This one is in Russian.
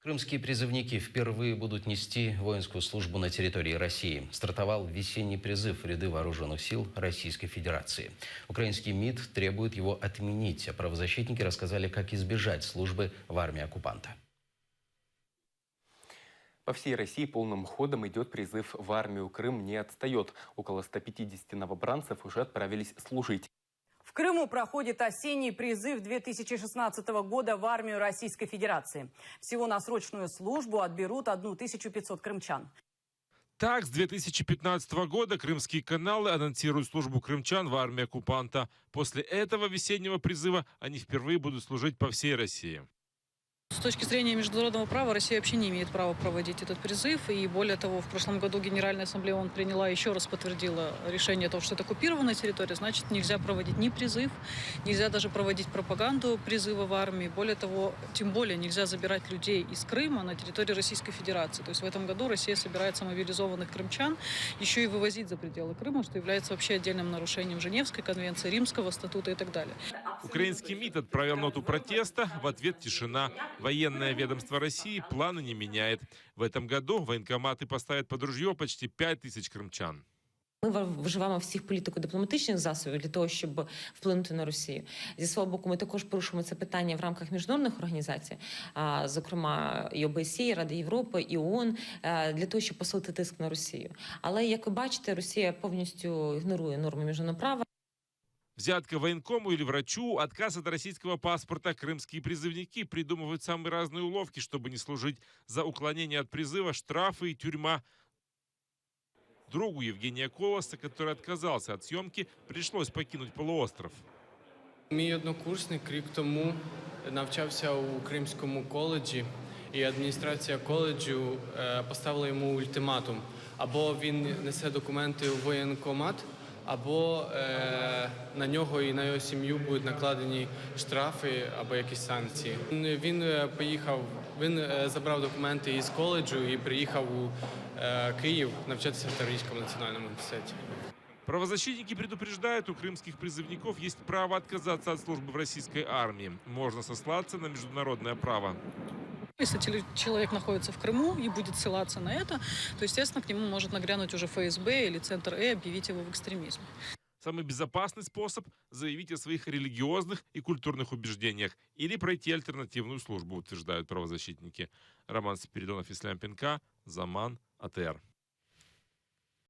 Крымские призывники впервые будут нести воинскую службу на территории России. Стартовал весенний призыв в ряды вооруженных сил Российской Федерации. Украинский МИД требует его отменить, а правозащитники рассказали, как избежать службы в армии оккупанта. По всей России полным ходом идет призыв в армию. Крым не отстает. Около 150 новобранцев уже отправились служить. В Крыму проходит осенний призыв 2016 года в армию Российской Федерации. Всего на срочную службу отберут 1500 крымчан. Так, с 2015 года крымские каналы анонсируют службу крымчан в армии оккупанта. После этого весеннего призыва они впервые будут служить по всей России. С точки зрения международного права Россия вообще не имеет права проводить этот призыв. И более того, в прошлом году Генеральная Ассамблея ООН приняла, еще раз подтвердила решение о том, что это оккупированная территория. Значит, нельзя проводить ни призыв, нельзя даже проводить пропаганду призыва в армии. Более того, тем более нельзя забирать людей из Крыма на территорию Российской Федерации. То есть в этом году Россия собирается мобилизованных крымчан еще и вывозить за пределы Крыма, что является вообще отдельным нарушением Женевской конвенции, Римского статута и так далее. Украинский МИД отправил ноту протеста, в ответ тишина. Военное ведомство России планы не меняет. В этом году воєнкомати поставят под ружье почти 5000 кримчан. Ми вживаємо всіх політико-дипломатичних засобів для того, щоб вплинути на Росію. Зі свого боку, ми також порушуємо це питання в рамках міжнародних організацій, зокрема і ОБСЄ, і Ради Європи, і ООН, для того, щоб посилити тиск на Росію. Але, як ви бачите, Росія повністю ігнорує норми міжнародного права. Взятка военкому или врачу, отказ от российского паспорта. Крымские призывники придумывают самые разные уловки, чтобы не служить. За уклонение от призыва штрафы и тюрьма. Другу Евгения Колоса, который отказался от съемки, пришлось покинуть полуостров. Мій однокурсник рік тому навчався у Кримському коледжі, і адміністрація коледжу поставила йому ультиматум. Або він несе документи у воєнкомат, або на нього і на його сім'ю будуть накладені штрафи або якісь санкції. Він поїхав, він забрав документи із коледжу і приїхав у Київ навчатися в Таврійському національному університеті. Правозащитники предупреждают, у крымских призывников есть право отказаться от службы в российской армии. Можно сослаться на международное право. Если человек находится в Крыму и будет ссылаться на это, то, естественно, к нему может нагрянуть уже ФСБ или Центр и объявить его в экстремизме. Самый безопасный способ – заявить о своих религиозных и культурных убеждениях или пройти альтернативную службу, утверждают правозащитники. Роман Спиридонов, Ислам Пенка, Заман, АТР.